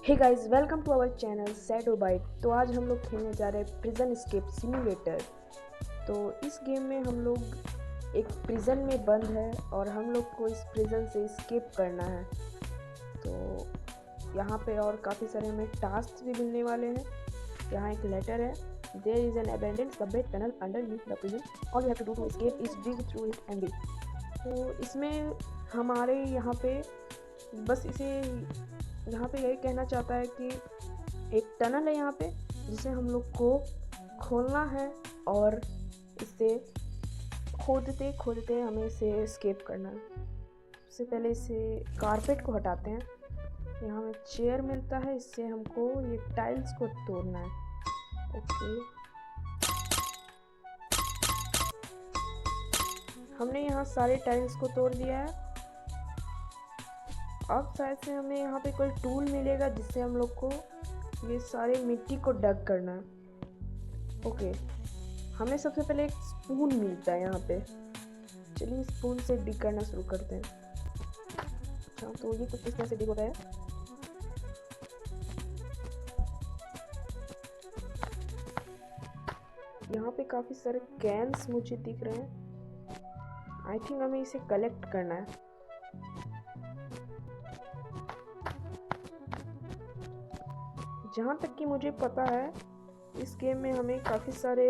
Hey guys, welcome to our channel Shadow Byte. तो आज हम लोग खेलने जा रहे हैं प्रिजन एस्केप सिमुलेटर। तो इस गेम में हम लोग एक प्रिजन में बंद है और हम लोग को इस प्रिजन से एस्केप करना है। तो यहाँ पे और काफ़ी सारे हमें टास्क भी मिलने वाले हैं। यहाँ एक लेटर है, there is an abandoned subway tunnel underneath the prison, all you have to do to escape is dig through it and leave. तो इसमें हमारे यहाँ पे बस इसे यहाँ पे यही कहना चाहता है कि एक टनल है यहाँ पे जिसे हम लोग को खोलना है और इसे खोदते खोदते हमें इसे एस्केप करना है। सबसे पहले इसे कारपेट को हटाते हैं। यहाँ हमें चेयर मिलता है, इससे हमको ये टाइल्स को तोड़ना है। ओके, हमने यहाँ सारे टाइल्स को तोड़ दिया है। अब शायद से हमें यहाँ पे कोई टूल मिलेगा जिससे हम लोग को ये सारे मिट्टी को डग करना है। ओके, हमें सबसे पहले एक स्पून मिलता है यहाँ पे। चलिए स्पून से डिग करना शुरू करते हैं। अच्छा, तो ये कुछ इस तरह से डिग होता है। यहाँ पे काफ़ी सारे कैन्स मुझे दिख रहे हैं। आई थिंक हमें इसे कलेक्ट करना है। जहाँ तक कि मुझे पता है, इस गेम में हमें काफ़ी सारे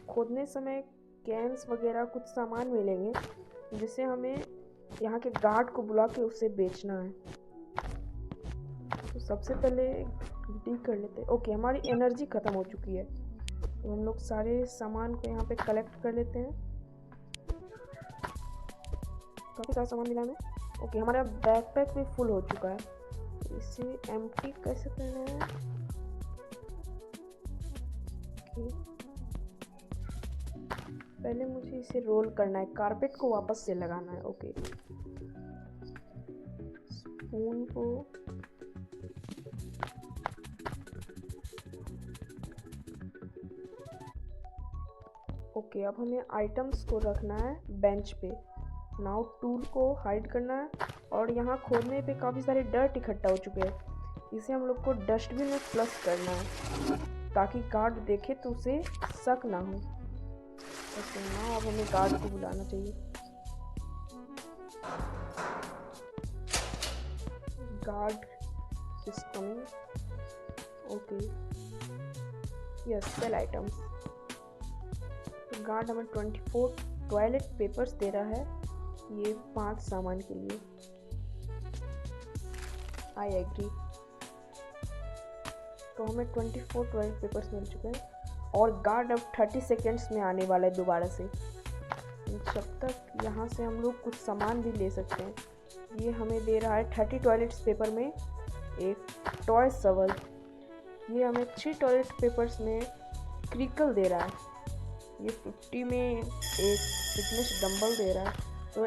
खोदने समय कैन्स वगैरह कुछ सामान मिलेंगे जिसे हमें यहाँ के गार्ड को बुला के उसे बेचना है। तो सबसे पहले डी कर लेते हैं। ओके, हमारी एनर्जी ख़त्म हो चुकी है, तो हम लोग सारे सामान को यहाँ पे कलेक्ट कर लेते हैं। काफ़ी सारा सामान मिला हमें। ओके, हमारा बैकपैक भी फुल हो चुका है। इसे एम्प्टी कैसे करना है? पहले मुझे इसे रोल करना है, कारपेट को वापस से लगाना है। ओके, स्पून को ओके, अब हमें आइटम्स को रखना है बेंच पे। नाउ टूल को हाइड करना है और यहाँ खोदने पे काफ़ी सारे डर्ट इकट्ठा हो चुके हैं। इसे हम लोग को डस्टबिन में फ्लश करना है ताकि गार्ड देखे तो उसे शक ना हो। ओके, ना अब हमें गार्ड को बुलाना चाहिए। Guard is coming. Okay, yes, sell items. तो गार्ड हमें 24 टॉयलेट पेपर्स दे रहा है, ये 5 सामान के लिए। I agree. तो हमें 24 टॉयलेट पेपर्स मिल चुके हैं और गार्ड अब 30 सेकेंड्स में आने वाला है दोबारा से। जब तक यहाँ से हम लोग कुछ सामान भी ले सकते हैं। ये हमें दे रहा है 30 टॉयलेट्स पेपर में एक टॉय शवल। ये हमें 3 टॉयलेट पेपर्स में क्रिकल दे रहा है। ये 50 में एक फिटनेस डंबल दे रहा है। तो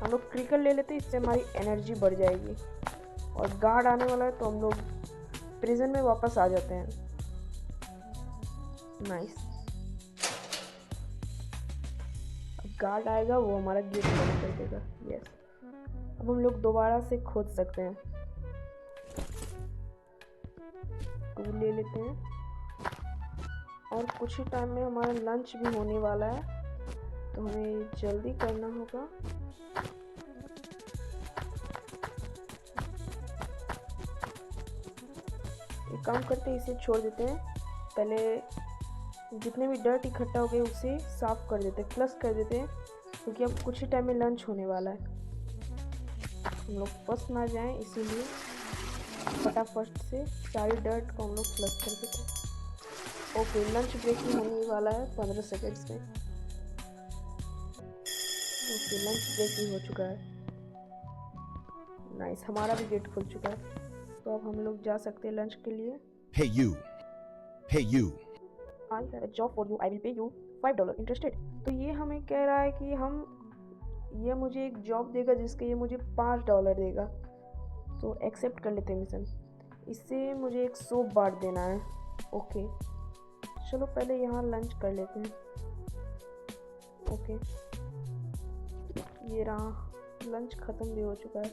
हम लोग क्रिकल ले लेते हैं, इससे हमारी एनर्जी बढ़ जाएगी। और गार्ड आने वाला है तो हम लोग प्रिजन में वापस आ जाते हैं। नाइस। अब गार्ड आएगा, वो हमारा गेट बंद कर देगा। यस, अब हम लोग दोबारा से खोद सकते हैं। टूल ले लेते हैं और कुछ ही टाइम में हमारा लंच भी होने वाला है, तो हमें जल्दी करना होगा। एक काम करते हैं, इसे छोड़ देते हैं। पहले जितने भी डर्ट इकट्ठा हो गए उसे साफ कर देते हैं, फ्लश कर देते हैं, क्योंकि अब कुछ ही टाइम में लंच होने वाला है। हम लोग फंस ना जाएं, इसीलिए फटाफट से सारी डर्ट को हम लोग फ्लश कर देते हैं। ओके, लंच ब्रेक भी होने वाला है 15 सेकेंड्स में। ओके, लंच ब्रेक भी हो चुका है। नाइस, हमारा भी गेट खुल चुका है। तो अब हम लोग जा सकते हैं लंच के लिए। Hey you. Hey you. I have a job for you. I will pay you $5. Interested? तो ये हमें कह रहा है कि ये मुझे एक जॉब देगा जिसके ये मुझे $5 देगा। तो एक्सेप्ट कर लेते हैं मिशन। इससे मुझे एक सोप बार देना है। ओके, चलो पहले यहाँ लंच कर लेते हैं। ओके, ये रहा, लंच ख़त्म भी हो चुका है।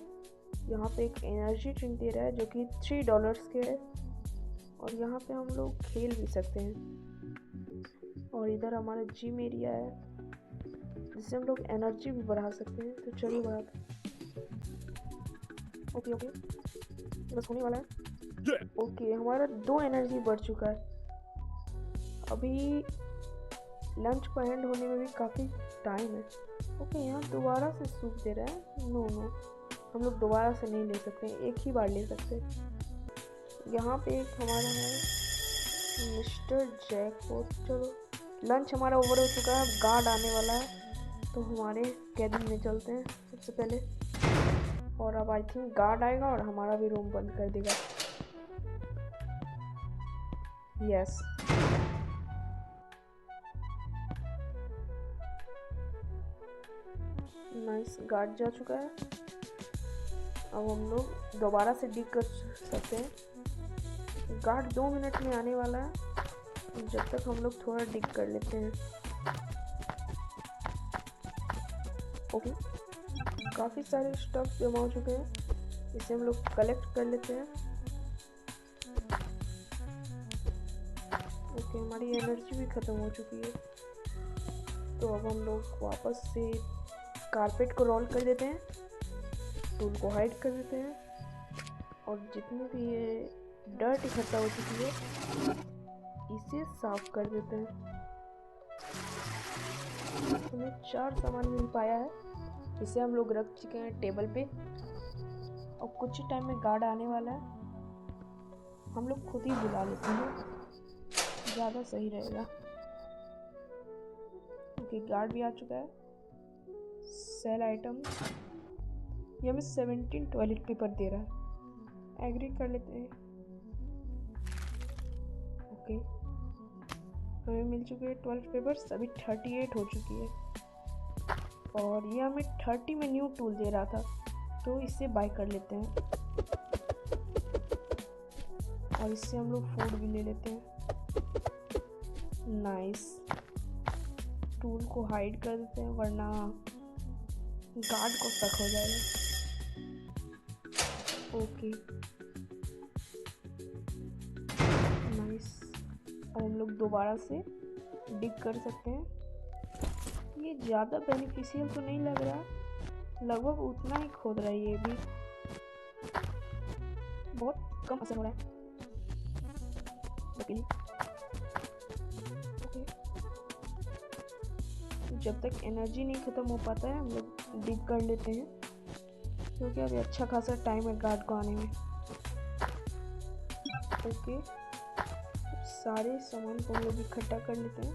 यहाँ पे एक एनर्जी ड्रिंक दे रहा है जो कि $3 के है, और यहाँ पे हम लोग खेल भी सकते हैं। और इधर हमारा जिम एरिया है जिससे हम लोग एनर्जी भी बढ़ा सकते हैं। तो चलिए बढ़ाते हैं। ओके ओके, बस होने वाला है। ओके, हमारा 2 एनर्जी बढ़ चुका है। अभी लंच को एंड होने में भी काफ़ी टाइम है। ओके, यहाँ दोबारा से सूप दे रहा है। नो नो, हम लोग दोबारा से नहीं ले सकते, एक ही बार ले सकते। यहाँ पे एक हमारा है मिस्टर जैकपॉट। चलो, लंच हमारा ओवर हो चुका है, अब गार्ड आने वाला है, तो हमारे कैबिन में चलते हैं सबसे पहले। और अब आई थिंक गार्ड आएगा और हमारा भी रूम बंद कर देगा। यस, नाइस, गार्ड जा चुका है। अब हम लोग दोबारा से डिग कर सकते हैं। गार्ड 2 मिनट में आने वाला है, जब तक हम लोग थोड़ा डिग कर लेते हैं। ओके, काफ़ी सारे स्टफ जमा हो चुके हैं, इसे हम लोग कलेक्ट कर लेते हैं। ओके, हमारी एनर्जी भी ख़त्म हो चुकी है, तो अब हम लोग वापस से कारपेट को रोल कर देते हैं, टूल को हाइड कर देते हैं, और जितनी भी ये डर्ट इकट्ठा हो चुकी है इसे साफ कर देते हैं। हमें 4 सामान मिल पाया है, इसे हम लोग रख चुके हैं टेबल पे। और कुछ ही टाइम में गार्ड आने वाला है, हम लोग खुद ही बुला लेते हैं, ज़्यादा सही रहेगा। ओके, गार्ड भी आ चुका है। सेल आइटम, ये हमें 17 टॉयलेट पेपर दे रहा है, एग्री कर लेते हैं। ओके, हमें मिल चुके हैं 12 पेपर्स, अभी 38 हो चुकी है। और ये हमें 30 में न्यू टूल दे रहा था, तो इससे बाय कर लेते हैं। और इससे हम लोग फूड भी ले लेते हैं। नाइस, टूल को हाइड कर देते हैं वरना गार्ड को शक हो जाएगा। ओके, नाइस, अब हम लोग दोबारा से डिग कर सकते हैं। ये ज़्यादा बेनिफिशियल तो नहीं लग रहा, लगभग उतना ही खोद रहा है, ये भी बहुत कम असर हो रहा है। ओके, जब तक एनर्जी नहीं ख़त्म हो पाता है हम लोग डिग कर लेते हैं, क्योंकि अभी अच्छा खासा टाइम है गार्ड को आने में। ओके, सारे सामान को हम लोग इकट्ठा कर लेते हैं।